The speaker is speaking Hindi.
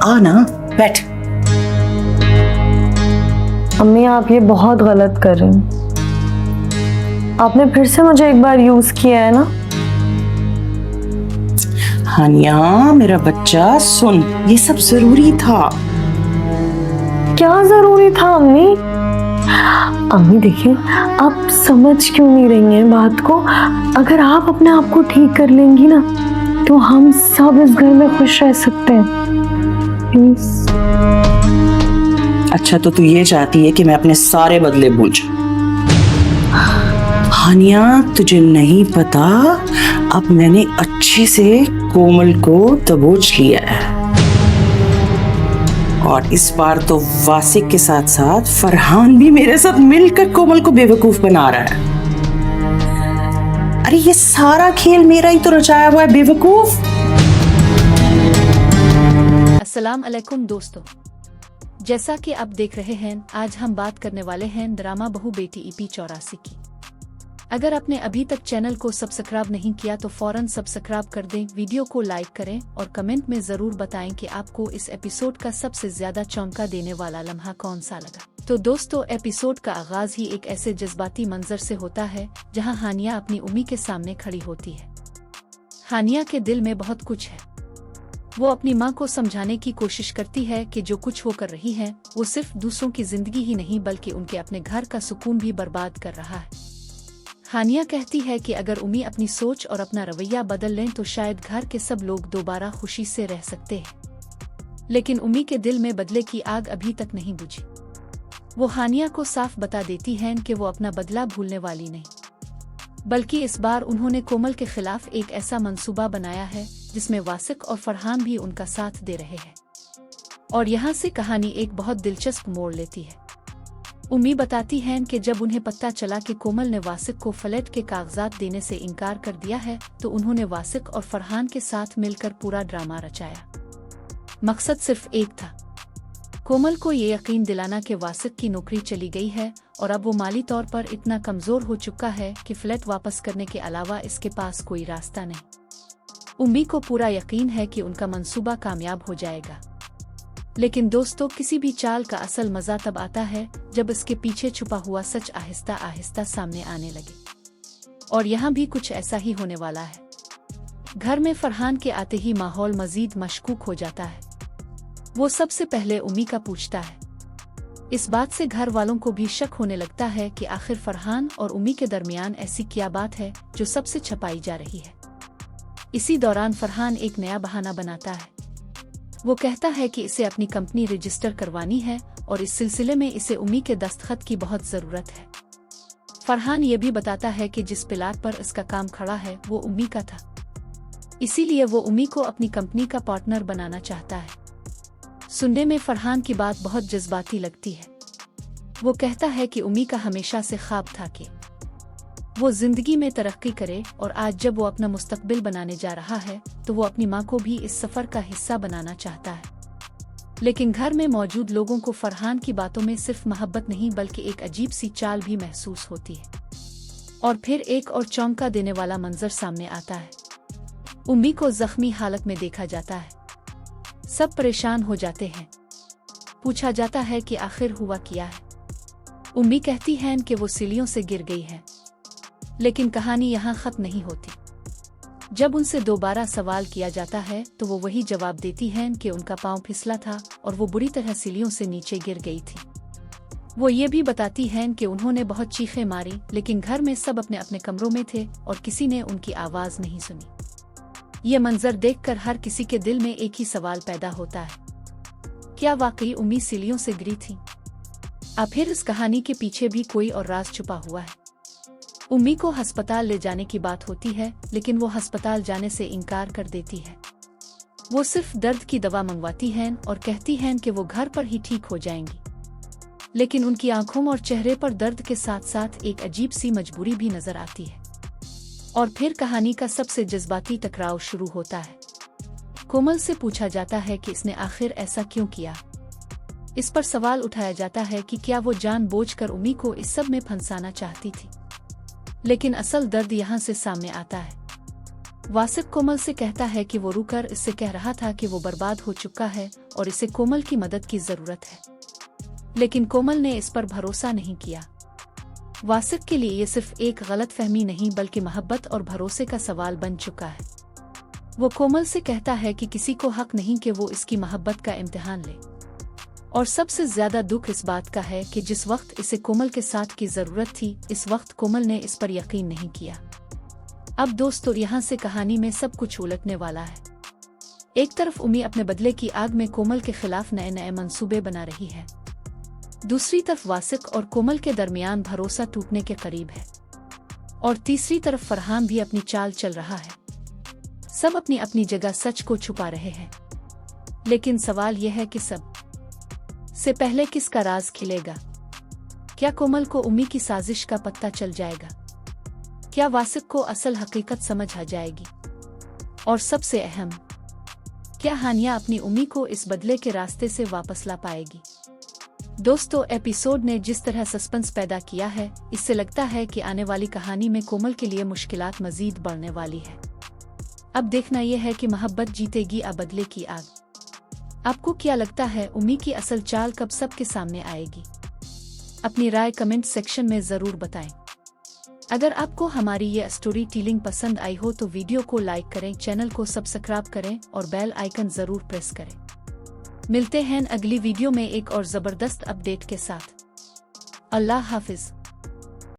आ ना, बैठ। अम्मी आप ये बहुत गलत कर रही हैं। आपने फिर से मुझे एक बार यूज किया है ना। हानिया मेरा बच्चा सुन, ये सब जरूरी था। क्या जरूरी था अम्मी? अम्मी देखिए, आप समझ क्यों नहीं रही हैं बात को। अगर आप अपने आप को ठीक कर लेंगी ना तो हम सब इस घर में खुश रह सकते हैं। प्लीज। अच्छा तो तू ये चाहती है कि मैं अपने सारे बदले भूल जाऊं? हानिया तुझे नहीं पता, अब मैंने अच्छे से कोमल को दबोच लिया है और इस बार तो वासिक के साथ साथ फरहान भी मेरे साथ मिलकर कोमल को बेवकूफ बना रहा है। अरे ये सारा खेल मेरा ही तो रचाया हुआ है बेवकूफ। अस्सलाम अलैकुम दोस्तों, जैसा कि आप देख रहे हैं आज हम बात करने वाले हैं ड्रामा बहू बेटी EP 84 की। अगर आपने अभी तक चैनल को सब्सक्राइब नहीं किया तो फौरन सब्सक्राइब कर दें, वीडियो को लाइक करें और कमेंट में जरूर बताएं कि आपको इस एपिसोड का सबसे ज्यादा चौंका देने वाला लम्हा कौन सा लगा। तो दोस्तों एपिसोड का आगाज ही एक ऐसे जज्बाती मंजर से होता है जहां हानिया अपनी उम्मी के सामने खड़ी होती है। हानिया के दिल में बहुत कुछ है। वो अपनी माँ को समझाने की कोशिश करती है कि जो कुछ वो कर रही है वो सिर्फ दूसरों की जिंदगी ही नहीं बल्कि उनके अपने घर का सुकून भी बर्बाद कर रहा है। हानिया कहती है कि अगर उम्मी अपनी सोच और अपना रवैया बदल लें तो शायद घर के सब लोग दोबारा खुशी से रह सकते हैं। लेकिन उम्मी के दिल में बदले की आग अभी तक नहीं बुझी। वो हानिया को साफ बता देती हैं कि वो अपना बदला भूलने वाली नहीं, बल्कि इस बार उन्होंने कोमल के खिलाफ एक ऐसा मंसूबा बनाया है जिसमें वासिक और फरहान भी उनका साथ दे रहे हैं। और यहाँ से कहानी एक बहुत दिलचस्प मोड़ लेती है। उम्मी बताती हैं कि जब उन्हें पता चला कि कोमल ने वासिक को फ्लैट के कागजात देने से इनकार कर दिया है तो उन्होंने वासिक और फरहान के साथ मिलकर पूरा ड्रामा रचाया। मकसद सिर्फ एक था, कोमल को ये यकीन दिलाना कि वासिक की नौकरी चली गई है और अब वो माली तौर पर इतना कमजोर हो चुका है कि फ्लैट वापस करने के अलावा इसके पास कोई रास्ता नहीं। उम्मी को पूरा यकीन है कि उनका मंसूबा कामयाब हो जाएगा। लेकिन दोस्तों किसी भी चाल का असल मजा तब आता है जब इसके पीछे छुपा हुआ सच आहिस्ता आहिस्ता सामने आने लगे। और यहाँ भी कुछ ऐसा ही होने वाला है। घर में फरहान के आते ही माहौल मजीद मशकूक हो जाता है। वो सबसे पहले उम्मी का पूछता है। इस बात से घर वालों को भी शक होने लगता है कि आखिर फरहान और उम्मी के दरमियान ऐसी क्या बात है जो सबसे छपाई जा रही है। इसी दौरान फरहान एक नया बहाना बनाता है। वो कहता है कि इसे अपनी कंपनी रजिस्टर करवानी है और इस सिलसिले में इसे उम्मी के दस्तखत की बहुत जरूरत है। फरहान ये भी बताता है कि जिस प्लाट पर इसका काम खड़ा है वो उम्मी का था, इसीलिए वो उम्मी को अपनी कंपनी का पार्टनर बनाना चाहता है। सुनने में फरहान की बात बहुत जज्बाती लगती है। वो कहता है कि उम्मी का हमेशा से ख्वाब था कि वो जिंदगी में तरक्की करे और आज जब वो अपना मुस्तकबिल बनाने जा रहा है तो वो अपनी माँ को भी इस सफर का हिस्सा बनाना चाहता है। लेकिन घर में मौजूद लोगों को फरहान की बातों में सिर्फ मोहब्बत नहीं बल्कि एक अजीब सी चाल भी महसूस होती है। और फिर एक और चौंका देने वाला मंजर सामने आता है। उम्मी को जख्मी हालत में देखा जाता है। सब परेशान हो जाते हैं। पूछा जाता है कि आखिर हुआ क्या है। उम्मी कहती है कि वो सीढ़ियों से गिर गई है। लेकिन कहानी यहाँ खत्म नहीं होती। जब उनसे दोबारा सवाल किया जाता है तो वो वही जवाब देती हैं कि उनका पांव फिसला था और वो बुरी तरह सीढ़ियों से नीचे गिर गई थी। वो ये भी बताती हैं कि उन्होंने बहुत चीखें मारी लेकिन घर में सब अपने अपने कमरों में थे और किसी ने उनकी आवाज नहीं सुनी। ये मंजर देखकर हर किसी के दिल में एक ही सवाल पैदा होता है, क्या वाकई उम्मी सीढ़ियों से गिरी थी? फिर इस कहानी के पीछे भी कोई और राज छुपा हुआ है। उम्मी को अस्पताल ले जाने की बात होती है लेकिन वो अस्पताल जाने से इनकार कर देती है। वो सिर्फ दर्द की दवा मंगवाती हैं और कहती हैं कि वो घर पर ही ठीक हो जाएंगी। लेकिन उनकी आंखों और चेहरे पर दर्द के साथ साथ एक अजीब सी मजबूरी भी नजर आती है। और फिर कहानी का सबसे जज्बाती टकराव शुरू होता है। कोमल से पूछा जाता है कि इसने आखिर ऐसा क्यों किया। इस पर सवाल उठाया जाता है कि क्या वो जानबूझकर उम्मी को इस सब में फंसाना चाहती थी। लेकिन असल दर्द यहाँ से सामने आता है। वासिक कोमल से कहता है कि वो रुकर इससे कह रहा था कि वो बर्बाद हो चुका है और इसे कोमल की मदद की जरूरत है, लेकिन कोमल ने इस पर भरोसा नहीं किया। वासिक के लिए ये सिर्फ एक गलतफहमी नहीं बल्कि मोहब्बत और भरोसे का सवाल बन चुका है। वो कोमल से कहता है कि किसी को हक नहीं कि वो इसकी मोहब्बत का इम्तिहान ले, और सबसे ज्यादा दुख इस बात का है कि जिस वक्त इसे कोमल के साथ की जरूरत थी, इस वक्त कोमल ने इस पर यकीन नहीं किया। अब दोस्तों, यहाँ से कहानी में सब कुछ उलटने वाला है। एक तरफ उमी अपने बदले की आग में कोमल के खिलाफ नए नए मंसूबे बना रही है, दूसरी तरफ वासिक और कोमल के दरमियान भरोसा टूटने के करीब है, और तीसरी तरफ फरहान भी अपनी चाल चल रहा है। सब अपनी अपनी जगह सच को छुपा रहे हैं, लेकिन सवाल यह है कि सब से पहले किसका राज खिलेगा? क्या कोमल को उम्मी की साजिश का पता चल जाएगा? क्या वासिक को असल हकीकत समझ आ जाएगी? और सबसे अहम, क्या हानिया अपनी उम्मी को इस बदले के रास्ते से वापस ला पाएगी? दोस्तों, एपिसोड ने जिस तरह सस्पेंस पैदा किया है, इससे लगता है कि आने वाली कहानी में कोमल के लिए मुश्किलात मजीद बढ़ने वाली है। अब देखना यह है कि मोहब्बत जीतेगी या बदले की आग। आपको क्या लगता है, उम्मी की असल चाल कब सबके सामने आएगी? अपनी राय कमेंट सेक्शन में जरूर बताएं। अगर आपको हमारी ये स्टोरी टेलिंग पसंद आई हो तो वीडियो को लाइक करें, चैनल को सब्सक्राइब करें और बेल आइकन जरूर प्रेस करें। मिलते हैं अगली वीडियो में एक और जबरदस्त अपडेट के साथ। अल्लाह हाफिज।